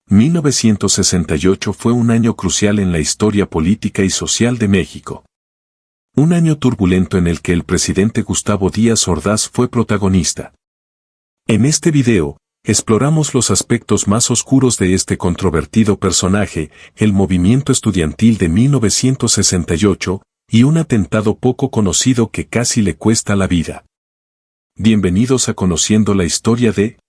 1968 fue un año crucial en la historia política y social de México. Un año turbulento en el que el presidente Gustavo Díaz Ordaz fue protagonista. En este video, exploramos los aspectos más oscuros de este controvertido personaje, el movimiento estudiantil de 1968, y un atentado poco conocido que casi le cuesta la vida. Bienvenidos a Conociendo la Historia de...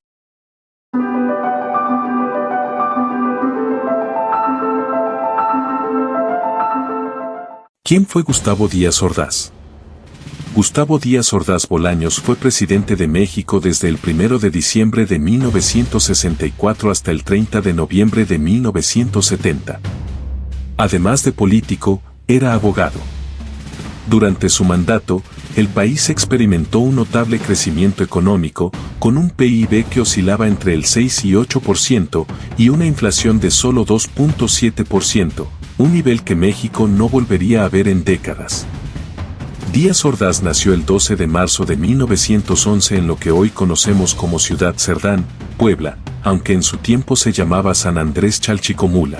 ¿Quién fue Gustavo Díaz Ordaz? Gustavo Díaz Ordaz Bolaños fue presidente de México desde el 1 de diciembre de 1964 hasta el 30 de noviembre de 1970. Además de político, era abogado. Durante su mandato, el país experimentó un notable crecimiento económico, con un PIB que oscilaba entre el 6 y 8% y una inflación de solo 2.7%, un nivel que México no volvería a ver en décadas. Díaz Ordaz nació el 12 de marzo de 1911 en lo que hoy conocemos como Ciudad Cerdán, Puebla, aunque en su tiempo se llamaba San Andrés Chalchicomula.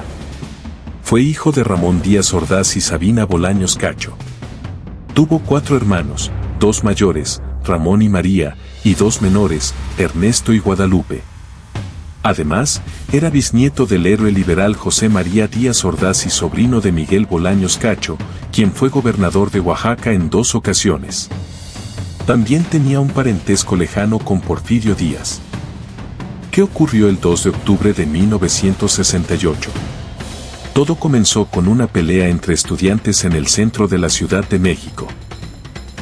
Fue hijo de Ramón Díaz Ordaz y Sabina Bolaños Cacho. Tuvo 4 hermanos, 2 mayores, Ramón y María, y 2 menores, Ernesto y Guadalupe. Además, era bisnieto del héroe liberal José María Díaz Ordaz y sobrino de Miguel Bolaños Cacho, quien fue gobernador de Oaxaca en 2 ocasiones. También tenía un parentesco lejano con Porfirio Díaz. ¿Qué ocurrió el 2 de octubre de 1968? Todo comenzó con una pelea entre estudiantes en el centro de la Ciudad de México.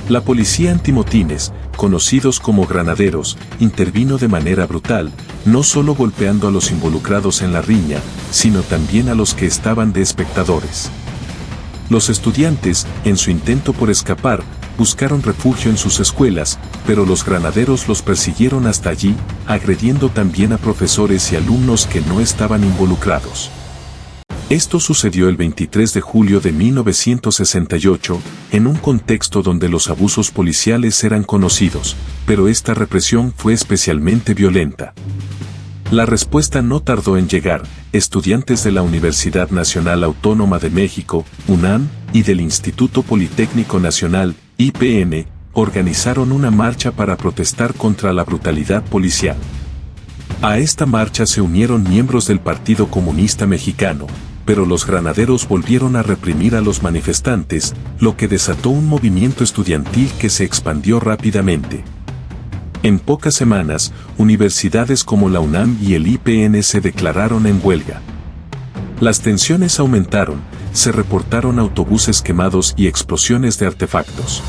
La policía antimotines, conocidos como granaderos, intervino de manera brutal, no solo golpeando a los involucrados en la riña, sino también a los que estaban de espectadores. Los estudiantes, en su intento por escapar, buscaron refugio en sus escuelas, pero los granaderos los persiguieron hasta allí, agrediendo también a profesores y alumnos que no estaban involucrados. Esto sucedió el 23 de julio de 1968, en un contexto donde los abusos policiales eran conocidos, pero esta represión fue especialmente violenta. La respuesta no tardó en llegar. Estudiantes de la Universidad Nacional Autónoma de México, UNAM, y del Instituto Politécnico Nacional, IPN, organizaron una marcha para protestar contra la brutalidad policial. A esta marcha se unieron miembros del Partido Comunista Mexicano, pero los granaderos volvieron a reprimir a los manifestantes, lo que desató un movimiento estudiantil que se expandió rápidamente. En pocas semanas, universidades como la UNAM y el IPN se declararon en huelga. Las tensiones aumentaron, se reportaron autobuses quemados y explosiones de artefactos.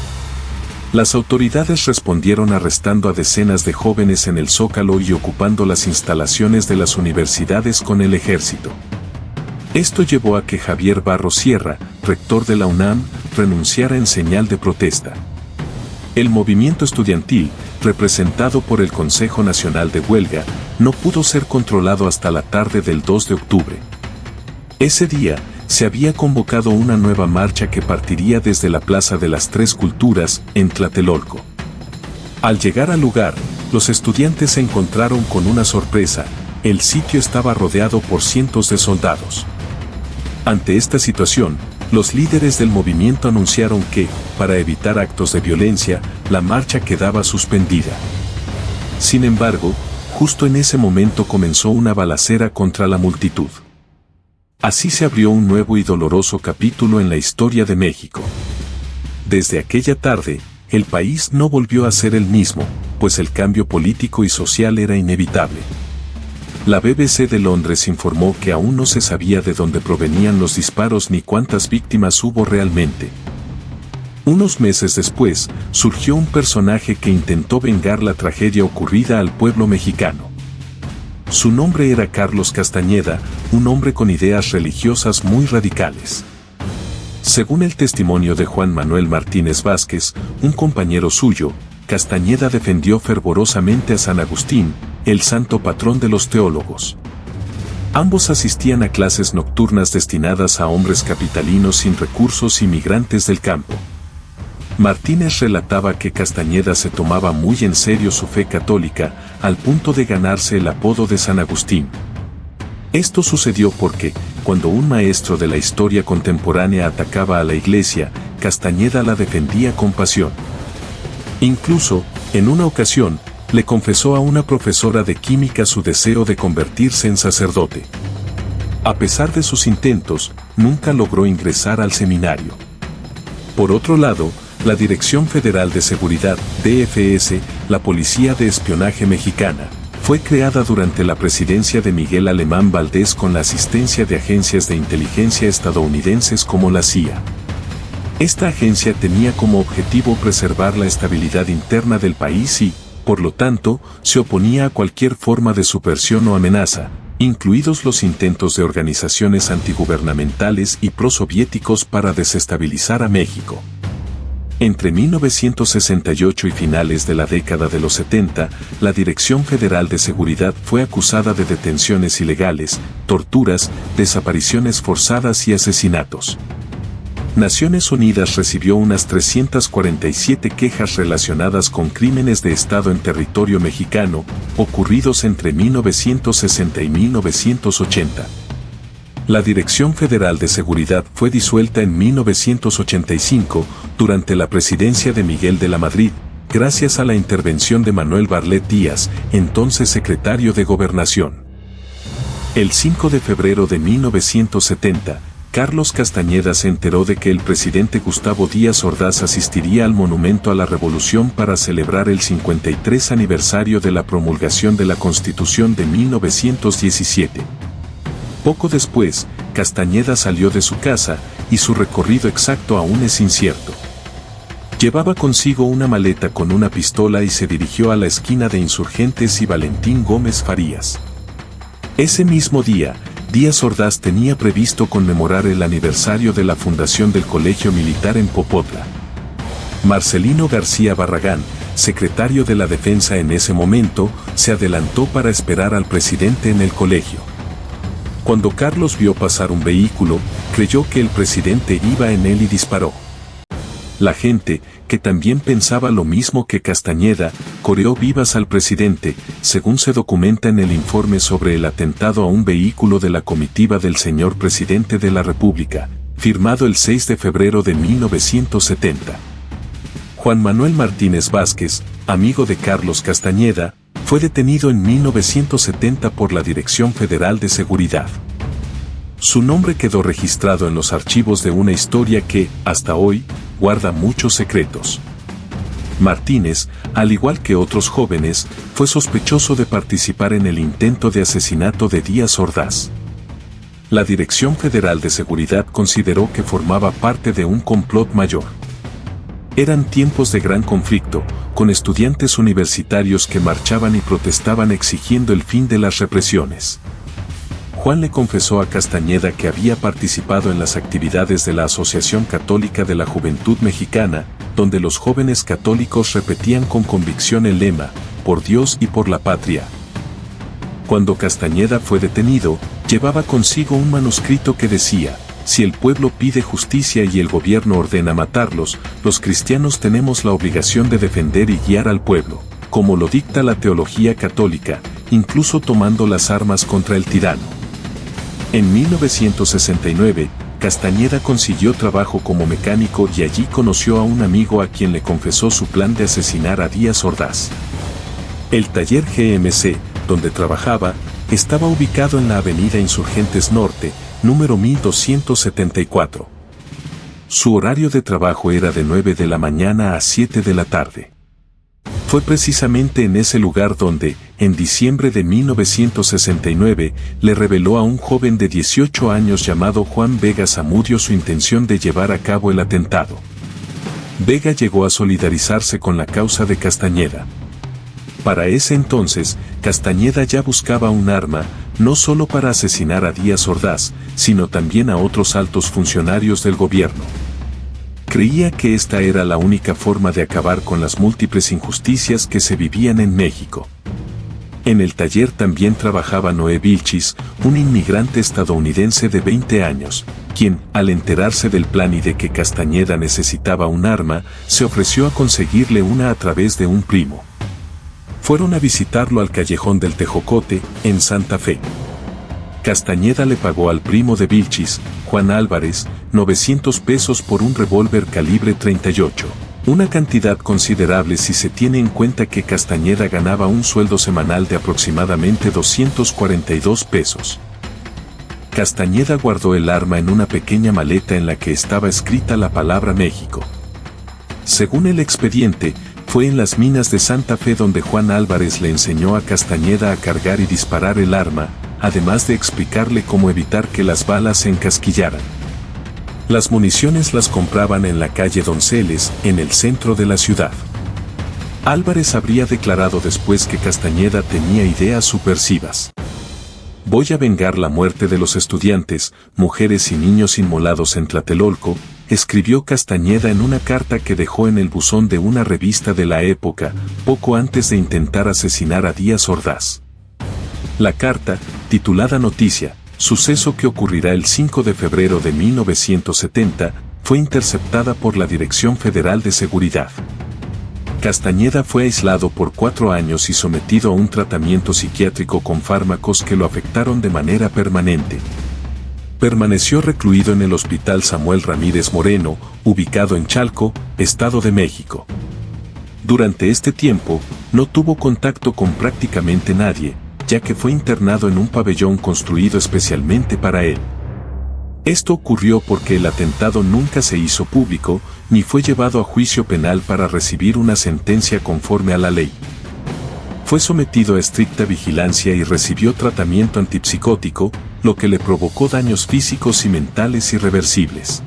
Las autoridades respondieron arrestando a decenas de jóvenes en el Zócalo y ocupando las instalaciones de las universidades con el ejército. Esto llevó a que Javier Barros Sierra, rector de la UNAM, renunciara en señal de protesta. El movimiento estudiantil, representado por el Consejo Nacional de Huelga, no pudo ser controlado hasta la tarde del 2 de octubre. Ese día, se había convocado una nueva marcha que partiría desde la Plaza de las Tres Culturas, en Tlatelolco. Al llegar al lugar, los estudiantes se encontraron con una sorpresa: el sitio estaba rodeado por cientos de soldados. Ante esta situación, los líderes del movimiento anunciaron que, para evitar actos de violencia, la marcha quedaba suspendida. Sin embargo, justo en ese momento comenzó una balacera contra la multitud. Así se abrió un nuevo y doloroso capítulo en la historia de México. Desde aquella tarde, el país no volvió a ser el mismo, pues el cambio político y social era inevitable. La BBC de Londres informó que aún no se sabía de dónde provenían los disparos ni cuántas víctimas hubo realmente. Unos meses después, surgió un personaje que intentó vengar la tragedia ocurrida al pueblo mexicano. Su nombre era Carlos Castañeda, un hombre con ideas religiosas muy radicales. Según el testimonio de Juan Manuel Martínez Vázquez, un compañero suyo, Castañeda defendió fervorosamente a San Agustín, el santo patrón de los teólogos. Ambos asistían a clases nocturnas destinadas a hombres capitalinos sin recursos y migrantes del campo. Martínez relataba que Castañeda se tomaba muy en serio su fe católica, al punto de ganarse el apodo de San Agustín. Esto sucedió porque, cuando un maestro de la historia contemporánea atacaba a la iglesia, Castañeda la defendía con pasión. Incluso, en una ocasión, le confesó a una profesora de química su deseo de convertirse en sacerdote. A pesar de sus intentos, nunca logró ingresar al seminario. Por otro lado, la Dirección Federal de Seguridad, DFS, la Policía de Espionaje Mexicana, fue creada durante la presidencia de Miguel Alemán Valdés con la asistencia de agencias de inteligencia estadounidenses como la CIA. Esta agencia tenía como objetivo preservar la estabilidad interna del país y, por lo tanto, se oponía a cualquier forma de subversión o amenaza, incluidos los intentos de organizaciones antigubernamentales y prosoviéticos para desestabilizar a México. Entre 1968 y finales de la década de los 70, la Dirección Federal de Seguridad fue acusada de detenciones ilegales, torturas, desapariciones forzadas y asesinatos. Naciones Unidas recibió unas 347 quejas relacionadas con crímenes de Estado en territorio mexicano, ocurridos entre 1960 y 1980. La Dirección Federal de Seguridad fue disuelta en 1985, durante la presidencia de Miguel de la Madrid, gracias a la intervención de Manuel Barlet Díaz, entonces secretario de Gobernación. El 5 de febrero de 1970, Carlos Castañeda se enteró de que el presidente Gustavo Díaz Ordaz asistiría al Monumento a la Revolución para celebrar el 53 aniversario de la promulgación de la Constitución de 1917. Poco después, Castañeda salió de su casa, y su recorrido exacto aún es incierto. Llevaba consigo una maleta con una pistola y se dirigió a la esquina de Insurgentes y Valentín Gómez Farías. Ese mismo día, Díaz Ordaz tenía previsto conmemorar el aniversario de la fundación del Colegio Militar en Popotla. Marcelino García Barragán, secretario de la Defensa en ese momento, se adelantó para esperar al presidente en el colegio. Cuando Carlos vio pasar un vehículo, creyó que el presidente iba en él y disparó. La gente, que también pensaba lo mismo que Castañeda, coreó vivas al presidente, según se documenta en el informe sobre el atentado a un vehículo de la comitiva del señor presidente de la República, firmado el 6 de febrero de 1970. Juan Manuel Martínez Vázquez, amigo de Carlos Castañeda, fue detenido en 1970 por la Dirección Federal de Seguridad. Su nombre quedó registrado en los archivos de una historia que, hasta hoy, guarda muchos secretos. Martínez, al igual que otros jóvenes, fue sospechoso de participar en el intento de asesinato de Díaz Ordaz. La Dirección Federal de Seguridad consideró que formaba parte de un complot mayor. Eran tiempos de gran conflicto, con estudiantes universitarios que marchaban y protestaban exigiendo el fin de las represiones. Juan le confesó a Castañeda que había participado en las actividades de la Asociación Católica de la Juventud Mexicana, donde los jóvenes católicos repetían con convicción el lema, por Dios y por la patria. Cuando Castañeda fue detenido, llevaba consigo un manuscrito que decía: si el pueblo pide justicia y el gobierno ordena matarlos, los cristianos tenemos la obligación de defender y guiar al pueblo, como lo dicta la teología católica, incluso tomando las armas contra el tirano. En 1969, Castañeda consiguió trabajo como mecánico y allí conoció a un amigo a quien le confesó su plan de asesinar a Díaz Ordaz. El taller GMC, donde trabajaba, estaba ubicado en la avenida Insurgentes Norte, número 1274. Su horario de trabajo era de 9 de la mañana a 7 de la tarde. Fue precisamente en ese lugar donde, en diciembre de 1969, le reveló a un joven de 18 años llamado Juan Vega Zamudio su intención de llevar a cabo el atentado. Vega llegó a solidarizarse con la causa de Castañeda. Para ese entonces, Castañeda ya buscaba un arma, no solo para asesinar a Díaz Ordaz, sino también a otros altos funcionarios del gobierno. Creía que esta era la única forma de acabar con las múltiples injusticias que se vivían en México. En el taller también trabajaba Noé Vilchis, un inmigrante estadounidense de 20 años, quien, al enterarse del plan y de que Castañeda necesitaba un arma, se ofreció a conseguirle una a través de un primo. Fueron a visitarlo al callejón del Tejocote, en Santa Fe. Castañeda le pagó al primo de Vilchis, Juan Álvarez, 900 pesos por un revólver calibre 38. Una cantidad considerable si se tiene en cuenta que Castañeda ganaba un sueldo semanal de aproximadamente 242 pesos. Castañeda guardó el arma en una pequeña maleta en la que estaba escrita la palabra México. Según el expediente, fue en las minas de Santa Fe donde Juan Álvarez le enseñó a Castañeda a cargar y disparar el arma, además de explicarle cómo evitar que las balas se encasquillaran. Las municiones las compraban en la calle Donceles, en el centro de la ciudad. Álvarez habría declarado después que Castañeda tenía ideas subversivas. Voy a vengar la muerte de los estudiantes, mujeres y niños inmolados en Tlatelolco, escribió Castañeda en una carta que dejó en el buzón de una revista de la época, poco antes de intentar asesinar a Díaz Ordaz. La carta, titulada Noticia, suceso que ocurrirá el 5 de febrero de 1970, fue interceptada por la Dirección Federal de Seguridad. Castañeda fue aislado por 4 años y sometido a un tratamiento psiquiátrico con fármacos que lo afectaron de manera permanente. Permaneció recluido en el Hospital Samuel Ramírez Moreno, ubicado en Chalco, Estado de México. Durante este tiempo, no tuvo contacto con prácticamente nadie, ya que fue internado en un pabellón construido especialmente para él. Esto ocurrió porque el atentado nunca se hizo público, ni fue llevado a juicio penal para recibir una sentencia conforme a la ley. Fue sometido a estricta vigilancia y recibió tratamiento antipsicótico, lo que le provocó daños físicos y mentales irreversibles.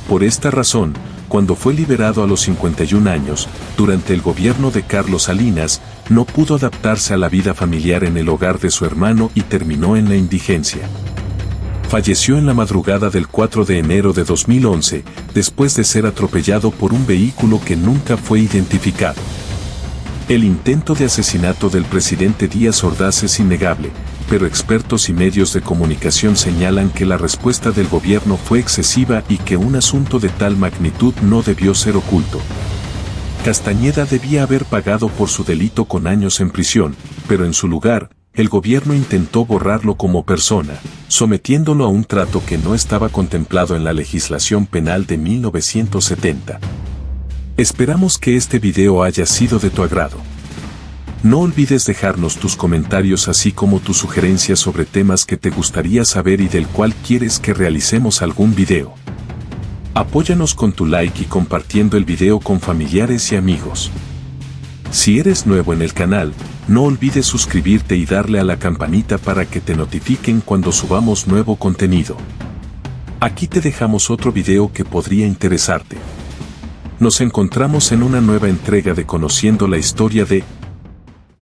Por esta razón, cuando fue liberado a los 51 años, durante el gobierno de Carlos Salinas, no pudo adaptarse a la vida familiar en el hogar de su hermano y terminó en la indigencia. Falleció en la madrugada del 4 de enero de 2011, después de ser atropellado por un vehículo que nunca fue identificado. El intento de asesinato del presidente Díaz Ordaz es innegable, pero expertos y medios de comunicación señalan que la respuesta del gobierno fue excesiva y que un asunto de tal magnitud no debió ser oculto. Castañeda debía haber pagado por su delito con años en prisión, pero en su lugar, el gobierno intentó borrarlo como persona, sometiéndolo a un trato que no estaba contemplado en la legislación penal de 1970. Esperamos que este video haya sido de tu agrado. No olvides dejarnos tus comentarios así como tus sugerencias sobre temas que te gustaría saber y del cual quieres que realicemos algún video. Apóyanos con tu like y compartiendo el video con familiares y amigos. Si eres nuevo en el canal, no olvides suscribirte y darle a la campanita para que te notifiquen cuando subamos nuevo contenido. Aquí te dejamos otro video que podría interesarte. Nos encontramos en una nueva entrega de Conociendo la Historia de